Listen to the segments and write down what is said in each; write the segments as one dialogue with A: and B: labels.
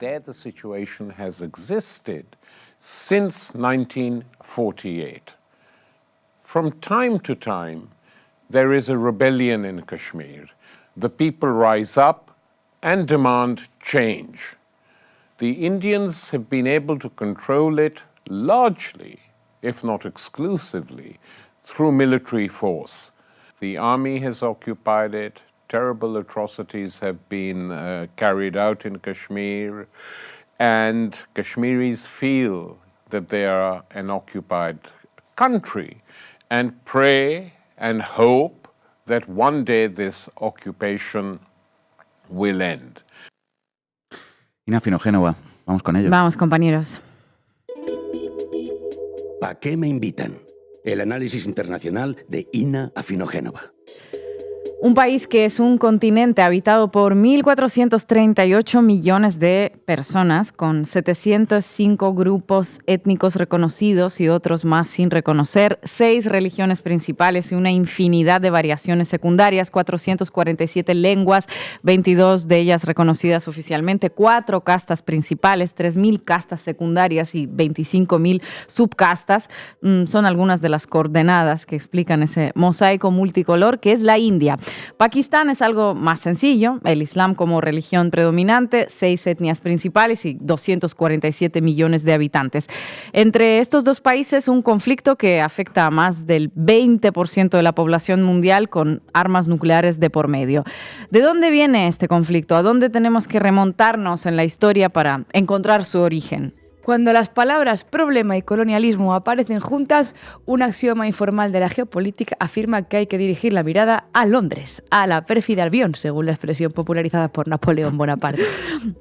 A: there the situation has existed since 1948. From time to time, there is a rebellion in Kashmir. The people rise up and demand change. The Indians have been able to control it largely, if not exclusively, through military force. The army has occupied it. Terrible atrocities have been carried out in Kashmir, and Kashmiris feel that they are an occupied country and pray and hope that one day this occupation will end.
B: Ina Afinogenova, vamos con ello.
C: Vamos, compañeros.
D: ¿Pa qué me invitan? El análisis internacional de Ina Afinogenova.
C: Un país que es un continente habitado por 1.438 millones de personas, con 705 grupos étnicos reconocidos y otros más sin reconocer, 6 religiones principales y una infinidad de variaciones secundarias, 447 lenguas, 22 de ellas reconocidas oficialmente, 4 castas principales, 3.000 castas secundarias y 25.000 subcastas. Son algunas de las coordenadas que explican ese mosaico multicolor que es la India. Pakistán es algo más sencillo, el Islam como religión predominante, 6 etnias principales y 247 millones de habitantes. Entre estos dos países, un conflicto que afecta a más del 20% de la población mundial con armas nucleares de por medio. ¿De dónde viene este conflicto? ¿A dónde tenemos que remontarnos en la historia para encontrar su origen?
E: Cuando las palabras problema y colonialismo aparecen juntas, un axioma informal de la geopolítica afirma que hay que dirigir la mirada a Londres, a la pérfida Albión, según la expresión popularizada por Napoleón Bonaparte.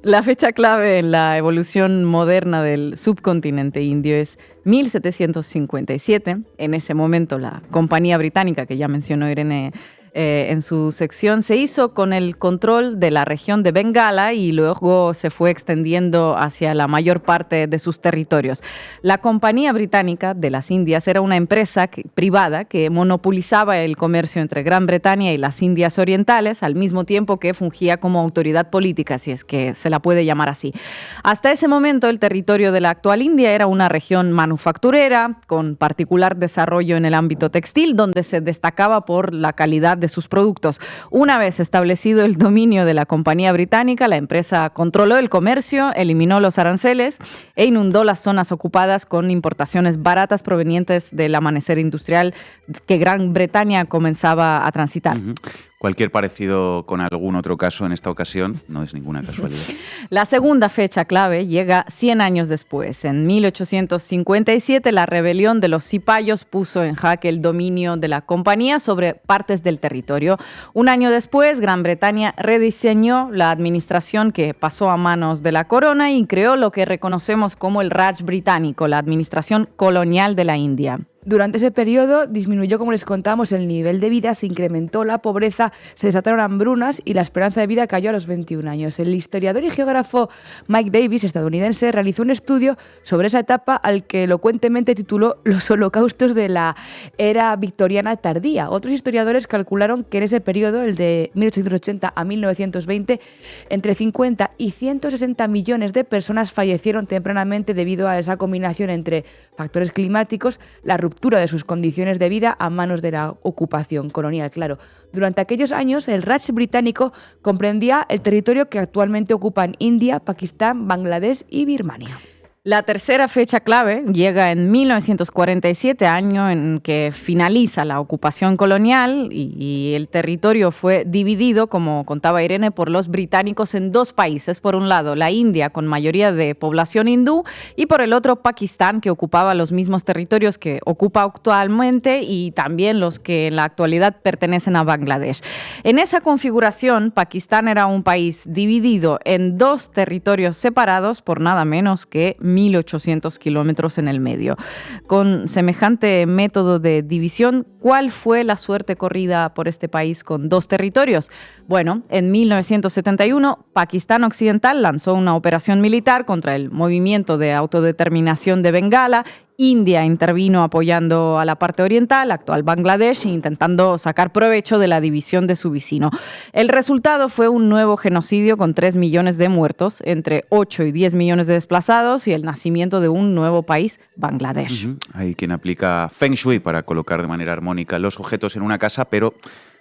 C: La fecha clave en la evolución moderna del subcontinente indio es 1757. En ese momento, la Compañía Británica, que ya mencionó Irene en su sección, se hizo con el control de la región de Bengala y luego se fue extendiendo hacia la mayor parte de sus territorios. La Compañía Británica de las Indias era una empresa privada que monopolizaba el comercio entre Gran Bretaña y las Indias Orientales, al mismo tiempo que fungía como autoridad política, si es que se la puede llamar así. Hasta ese momento, el territorio de la actual India era una región manufacturera, con particular desarrollo en el ámbito textil, donde se destacaba por la calidad de sus productos. Una vez establecido el dominio de la Compañía Británica, la empresa controló el comercio, eliminó los aranceles e inundó las zonas ocupadas con importaciones baratas provenientes del amanecer industrial que Gran Bretaña comenzaba a transitar.
B: Cualquier parecido con algún otro caso en esta ocasión no es ninguna casualidad.
C: La segunda fecha clave llega 100 años después. En 1857, la rebelión de los cipayos puso en jaque el dominio de la compañía sobre partes del territorio. Un año después, Gran Bretaña rediseñó la administración que pasó a manos de la corona y creó lo que reconocemos como el Raj británico, la administración colonial de la India.
E: Durante ese periodo disminuyó, como les contamos, el nivel de vida, se incrementó la pobreza, se desataron hambrunas y la esperanza de vida cayó a los 21 años. El historiador y geógrafo Mike Davis, estadounidense, realizó un estudio sobre esa etapa al que elocuentemente tituló Los holocaustos de la era victoriana tardía. Otros historiadores calcularon que en ese periodo, el de 1880 a 1920, entre 50 y 160 millones de personas fallecieron tempranamente debido a esa combinación entre factores climáticos, la ruptura de sus condiciones de vida a manos de la ocupación colonial. Claro, durante aquellos años el Raj británico comprendía el territorio que actualmente ocupan India, Pakistán, Bangladesh y Birmania.
C: La tercera fecha clave llega en 1947, año en que finaliza la ocupación colonial y el territorio fue dividido, como contaba Irene, por los británicos en dos países. Por un lado, la India, con mayoría de población hindú, y por el otro, Pakistán, que ocupaba los mismos territorios que ocupa actualmente y también los que en la actualidad pertenecen a Bangladesh. En esa configuración, Pakistán era un país dividido en dos territorios separados por nada menos que 1.800 kilómetros en el medio. Con semejante método de división, ¿cuál fue la suerte corrida por este país con dos territorios? Bueno, en 1971, Pakistán Occidental lanzó una operación militar contra el movimiento de autodeterminación de Bengala India intervino apoyando a la parte oriental, actual Bangladesh, intentando sacar provecho de la división de su vecino. El resultado fue un nuevo genocidio con 3 millones de muertos, entre 8 y 10 millones de desplazados y el nacimiento de un nuevo país, Bangladesh.
B: Hay quien aplica Feng Shui para colocar de manera armónica los objetos en una casa, pero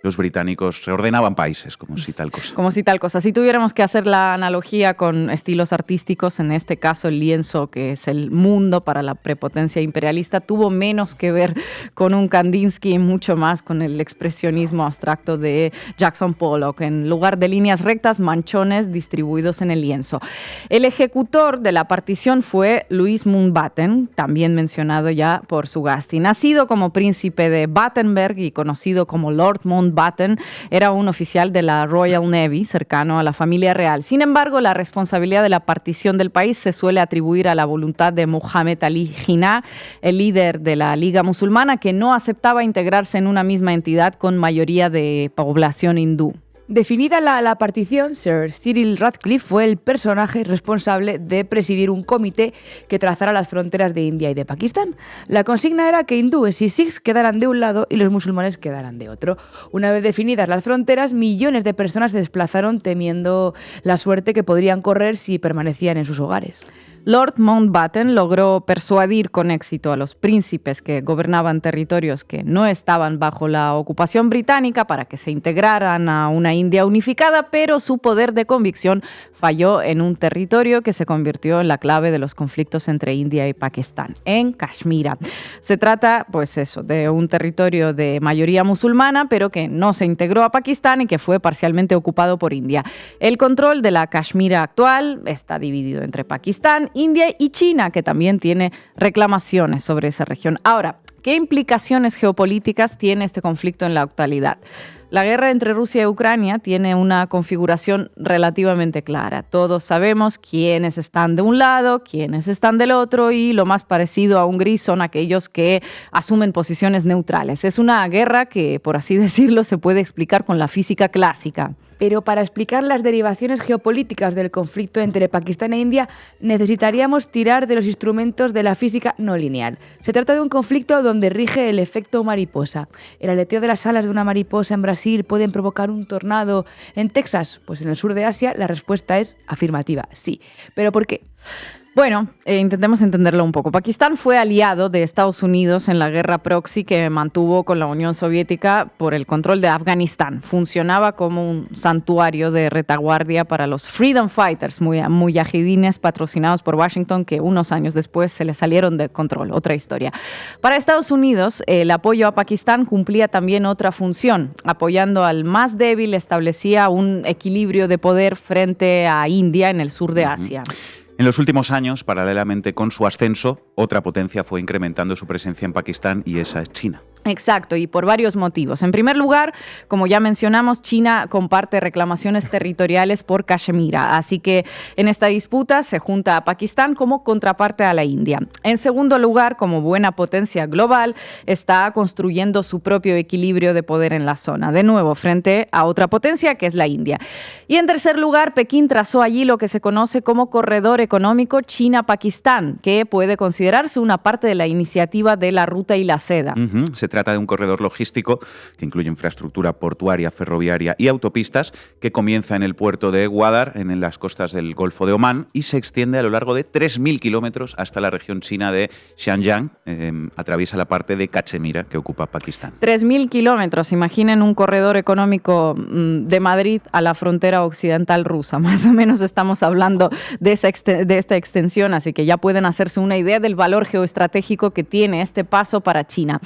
B: los británicos reordenaban países, como si tal cosa.
C: Como si tal cosa. Si tuviéramos que hacer la analogía con estilos artísticos, en este caso el lienzo, que es el mundo para la prepotencia imperialista, tuvo menos que ver con un Kandinsky y mucho más con el expresionismo abstracto de Jackson Pollock, en lugar de líneas rectas, manchones distribuidos en el lienzo. El ejecutor de la partición fue Louis Mountbatten, también mencionado ya por Sugasti. Nacido como príncipe de Battenberg y conocido como Lord Mountbatten, era un oficial de la Royal Navy, cercano a la familia real. Sin embargo, la responsabilidad de la partición del país se suele atribuir a la voluntad de Muhammad Ali Jinnah, el líder de la Liga Musulmana, que no aceptaba integrarse en una misma entidad con mayoría de población hindú.
E: Definida la partición, Sir Cyril Radcliffe fue el personaje responsable de presidir un comité que trazara las fronteras de India y de Pakistán. La consigna era que hindúes y sikhs quedaran de un lado y los musulmanes quedaran de otro. Una vez definidas las fronteras, millones de personas se desplazaron temiendo la suerte que podrían correr si permanecían en sus hogares.
C: Lord Mountbatten logró persuadir con éxito a los príncipes que gobernaban territorios que no estaban bajo la ocupación británica para que se integraran a una India unificada, pero su poder de convicción falló en un territorio que se convirtió en la clave de los conflictos entre India y Pakistán, en Kashmir. Se trata, pues eso, de un territorio de mayoría musulmana, pero que no se integró a Pakistán y que fue parcialmente ocupado por India. El control de la Kashmir actual está dividido entre Pakistán, India y China, que también tiene reclamaciones sobre esa región. Ahora, ¿qué implicaciones geopolíticas tiene este conflicto en la actualidad? La guerra entre Rusia y Ucrania tiene una configuración relativamente clara. Todos sabemos quiénes están de un lado, quiénes están del otro, y lo más parecido a un gris son aquellos que asumen posiciones neutrales. Es una guerra que, por así decirlo, se puede explicar con la física clásica.
E: Pero para explicar las derivaciones geopolíticas del conflicto entre Pakistán e India, necesitaríamos tirar de los instrumentos de la física no lineal. Se trata de un conflicto donde rige el efecto mariposa. ¿El aleteo de las alas de una mariposa en Brasil pueden provocar un tornado en Texas? Pues en el sur de Asia la respuesta es afirmativa, sí. ¿Pero por qué?
C: Bueno, intentemos entenderlo un poco. Pakistán fue aliado de Estados Unidos en la guerra proxy que mantuvo con la Unión Soviética por el control de Afganistán. Funcionaba como un santuario de retaguardia para los Freedom Fighters, mujahidines patrocinados por Washington, que unos años después se les salieron de control. Otra historia. Para Estados Unidos, el apoyo a Pakistán cumplía también otra función. Apoyando al más débil, establecía un equilibrio de poder frente a India en el sur de Asia.
B: En los últimos años, paralelamente con su ascenso, otra potencia fue incrementando su presencia en Pakistán y esa es China.
C: Exacto, y por varios motivos. En primer lugar, como ya mencionamos, China comparte reclamaciones territoriales por Kashmir, así que en esta disputa se junta a Pakistán como contraparte a la India. En segundo lugar, como buena potencia global, está construyendo su propio equilibrio de poder en la zona, de nuevo frente a otra potencia que es la India. Y en tercer lugar, Pekín trazó allí lo que se conoce como corredor económico China-Pakistán, que puede considerarse una parte de la iniciativa de la Ruta y la Seda.
B: Se trata de un corredor logístico que incluye infraestructura portuaria, ferroviaria y autopistas que comienza en el puerto de Gwadar, en las costas del Golfo de Omán, y se extiende a lo largo de 3.000 kilómetros hasta la región china de Xinjiang. Atraviesa la parte de Cachemira que ocupa Pakistán.
C: 3.000 kilómetros. Imaginen un corredor económico de Madrid a la frontera occidental rusa. Más o menos estamos hablando de esta extensión, así que ya pueden hacerse una idea del valor geoestratégico que tiene este paso para China.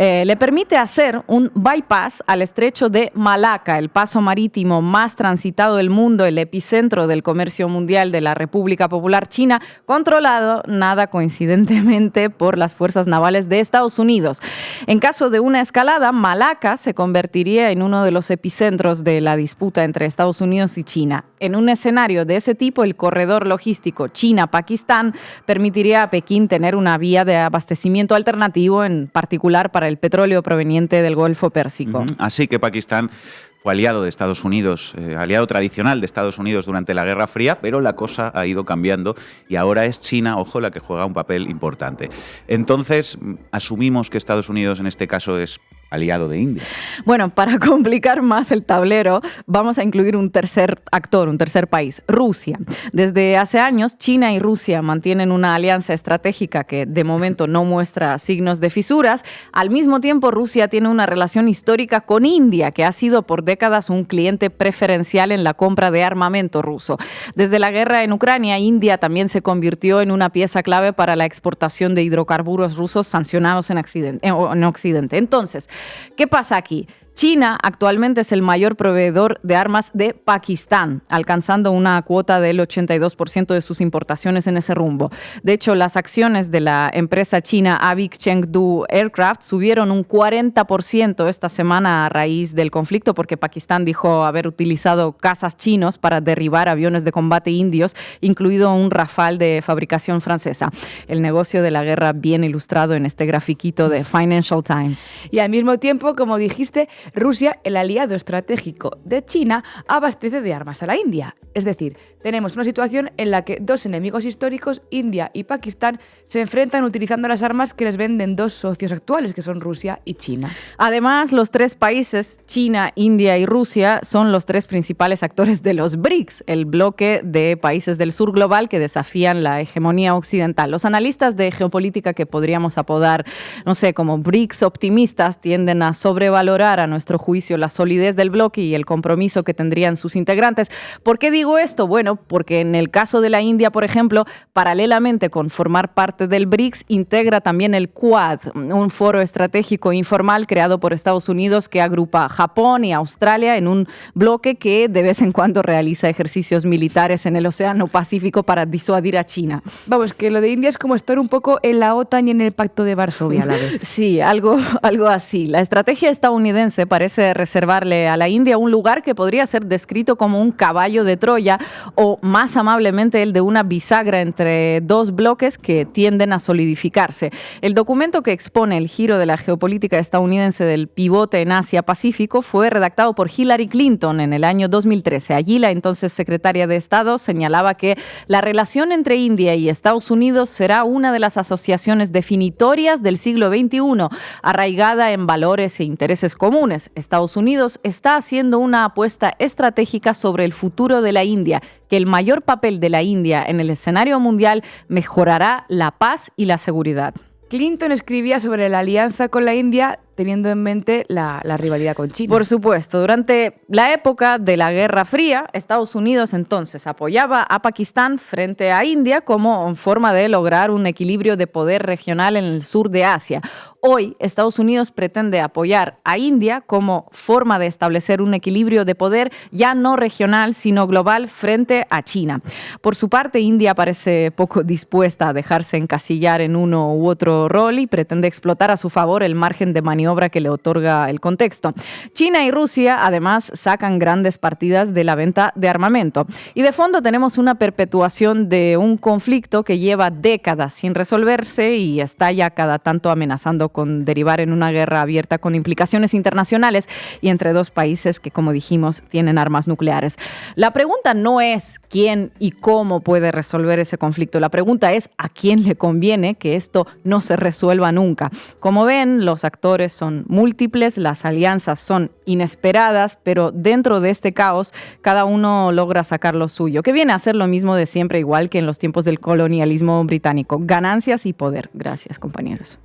C: Le permite hacer un bypass al estrecho de Malaca, el paso marítimo más transitado del mundo, el epicentro del comercio mundial de la República Popular China, controlado, nada coincidentemente, por las fuerzas navales de Estados Unidos. En caso de una escalada, Malaca se convertiría en uno de los epicentros de la disputa entre Estados Unidos y China. En un escenario de ese tipo, el corredor logístico China-Pakistán permitiría a Pekín tener una vía de abastecimiento alternativo, en particular para el petróleo proveniente del Golfo Pérsico.
B: Así que Pakistán fue aliado de Estados Unidos, aliado tradicional de Estados Unidos durante la Guerra Fría, pero la cosa ha ido cambiando y ahora es China, ojo, la que juega un papel importante. Entonces, asumimos que Estados Unidos en este caso es aliado de India.
C: Bueno, para complicar más el tablero, vamos a incluir un tercer actor, un tercer país, Rusia. Desde hace años, China y Rusia mantienen una alianza estratégica que de momento no muestra signos de fisuras. Al mismo tiempo, Rusia tiene una relación histórica con India, que ha sido por décadas un cliente preferencial en la compra de armamento ruso. Desde la guerra en Ucrania, India también se convirtió en una pieza clave para la exportación de hidrocarburos rusos sancionados en Occidente. Entonces, ¿qué pasa aquí? China actualmente es el mayor proveedor de armas de Pakistán, alcanzando una cuota del 82% de sus importaciones en ese rumbo. De hecho, las acciones de la empresa china Avic Chengdu Aircraft subieron un 40% esta semana a raíz del conflicto, porque Pakistán dijo haber utilizado cazas chinos para derribar aviones de combate indios, incluido un Rafale de fabricación francesa. El negocio de la guerra bien ilustrado en este grafiquito de Financial Times.
E: Y al mismo tiempo, como dijiste, Rusia, el aliado estratégico de China, abastece de armas a la India. Es decir, tenemos una situación en la que dos enemigos históricos, India y Pakistán, se enfrentan utilizando las armas que les venden dos socios actuales, que son Rusia y China.
C: Además, los tres países, China, India y Rusia, son los tres principales actores de los BRICS, el bloque de países del sur global que desafían la hegemonía occidental. Los analistas de geopolítica que podríamos apodar, no sé, como BRICS optimistas, tienden a sobrevalorar a nuestro juicio la solidez del bloque y el compromiso que tendrían sus integrantes. ¿Por qué digo esto? Bueno, porque en el caso de la India, por ejemplo, paralelamente con formar parte del BRICS, integra también el Quad, un foro estratégico informal creado por Estados Unidos que agrupa a Japón y Australia en un bloque que de vez en cuando realiza ejercicios militares en el Océano Pacífico para disuadir a China.
E: Vamos, que lo de India es como estar un poco en la OTAN y en el Pacto de Varsovia a la vez.
C: Sí, algo así. La estrategia estadounidense parece reservarle a la India un lugar que podría ser descrito como un caballo de Troya o, más amablemente, el de una bisagra entre dos bloques que tienden a solidificarse. El documento que expone el giro de la geopolítica estadounidense del pivote en Asia-Pacífico fue redactado por Hillary Clinton en el año 2013. Allí la entonces secretaria de Estado señalaba que la relación entre India y Estados Unidos será una de las asociaciones definitorias del siglo XXI, arraigada en valores e intereses comunes. Estados Unidos está haciendo una apuesta estratégica sobre el futuro de la India, que el mayor papel de la India en el escenario mundial mejorará la paz y la seguridad.
E: Clinton escribía sobre la alianza con la India teniendo en mente la rivalidad con China.
C: Por supuesto, durante la época de la Guerra Fría, Estados Unidos entonces apoyaba a Pakistán frente a India como forma de lograr un equilibrio de poder regional en el sur de Asia. Hoy, Estados Unidos pretende apoyar a India como forma de establecer un equilibrio de poder ya no regional, sino global frente a China. Por su parte, India parece poco dispuesta a dejarse encasillar en uno u otro rol y pretende explotar a su favor el margen de maniobra que le otorga el contexto. China y Rusia, además, sacan grandes partidas de la venta de armamento. Y de fondo tenemos una perpetuación de un conflicto que lleva décadas sin resolverse y está ya cada tanto amenazando con derivar en una guerra abierta con implicaciones internacionales y entre dos países que, como dijimos, tienen armas nucleares. La pregunta no es quién y cómo puede resolver ese conflicto. La pregunta es a quién le conviene que esto no se resuelva nunca. Como ven, los actores son múltiples, las alianzas son inesperadas, pero dentro de este caos, cada uno logra sacar lo suyo, que viene a ser lo mismo de siempre, igual que en los tiempos del colonialismo británico. Ganancias y poder. Gracias, compañeros.